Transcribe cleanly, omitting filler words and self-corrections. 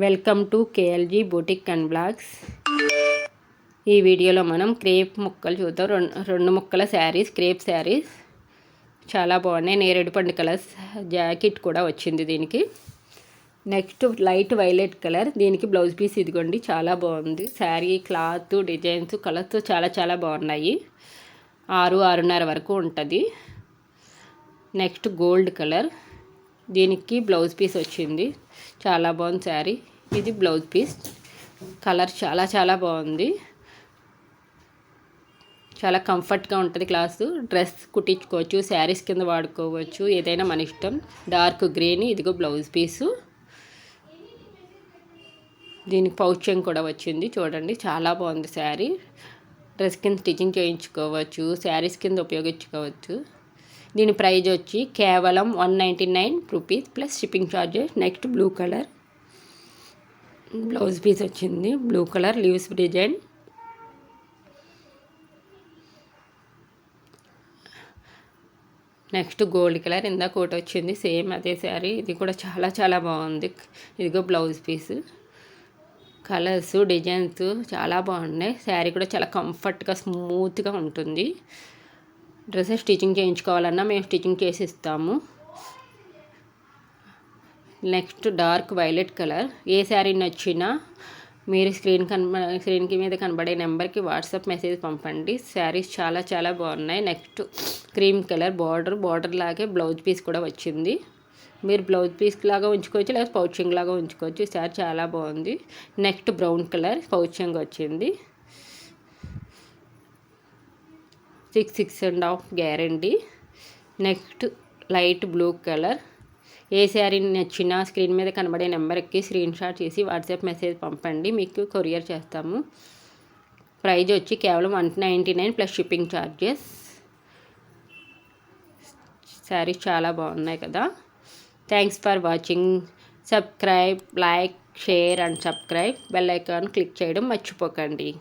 Welcome to KLG boutique and blogs. ఈ వీడియోలో మనం క్రేప్ ముక్కలు చూద్దాం. రెండు ముక్కల శారీస్, క్రేప్ శారీస్ చాలా బాగున్నాయి. నేరేడు పండు కలర్స్ జాకెట్ కూడా వచ్చింది దీనికి. నెక్స్ట్ లైట్ వైలెట్ కలర్, దీనికి బ్లౌజ్ పీస్ ఇదిగోండి, చాలా బాగుంది. శారీ క్లాత్, డిజైన్స్, కలర్స్ చాలా బాగున్నాయి. 6-6:30 వరకు ఉంటుంది. నెక్స్ట్ గోల్డ్ కలర్, దీనికి బ్లౌజ్ పీస్ వచ్చింది. చాలా బాగుంది శారీ. ఇది బ్లౌజ్ పీస్. కలర్ చాలా బాగుంది. చాలా కంఫర్ట్గా ఉంటుంది. క్లాసు డ్రెస్ కుట్టించుకోవచ్చు, శారీస్ కింద వాడుకోవచ్చు, ఏదైనా మన ఇష్టం. డార్క్ గ్రీన్, ఇదిగో బ్లౌజ్ పీసు. దీనికి పౌచింగ్ కూడా వచ్చింది చూడండి, చాలా బాగుంది శారీ. డ్రెస్ కింద స్టిచ్చింగ్ చేయించుకోవచ్చు, శారీస్ కింద ఉపయోగించుకోవచ్చు. దీని ప్రైజ్ వచ్చి కేవలం 199 rupees plus shipping charges. Next blue colour blouse piece వచ్చింది. Blue colour leaves design. Next gold colour, ఇందాక ఒకటి వచ్చింది సేమ్ అదే శారీ. ఇది కూడా చాలా బాగుంది. ఇదిగో బ్లౌజ్ పీస్. కలర్స్, డిజైన్స్ చాలా బాగున్నాయి. శారీ కూడా చాలా కంఫర్ట్గా, స్మూత్గా ఉంటుంది. డ్రెస్సెస్ స్టిచ్చింగ్ చేయించుకోవాలన్నా మేము స్టిచ్చింగ్ చేసి ఇస్తాము. Next dark violet colour. ఏ శారీ నచ్చినా మీరు స్క్రీన్ మీద కనబడే నెంబర్కి వాట్సాప్ మెసేజ్ పంపండి. శారీస్ చాలా బాగున్నాయి. నెక్స్ట్ క్రీమ్ కలర్, బార్డర్ లాగే బ్లౌజ్ పీస్ కూడా వచ్చింది. మీరు బ్లౌజ్ పీస్ లాగా ఉంచుకోవచ్చు, లేదా పౌచింగ్ లాగా ఉంచుకోవచ్చు. శారీ చాలా బాగుంది. నెక్స్ట్ బ్రౌన్ కలర్ పౌచింగ్ వచ్చింది. 6.5 guarantee. Next light blue colour. ఏ శారీ నచ్చినా స్క్రీన్ మీద కనబడే నెంబర్కి స్క్రీన్ షాట్ చేసి వాట్సాప్ మెసేజ్ పంపండి, మీకు కొరియర్ చేస్తాము. ప్రైజ్ వచ్చి కేవలం 199 ప్లస్ షిప్పింగ్ ఛార్జెస్. శారీస్ చాలా బాగున్నాయి కదా. Thanks for watching. Subscribe, like, share and subscribe. Bell icon click చేయడం మర్చిపోకండి.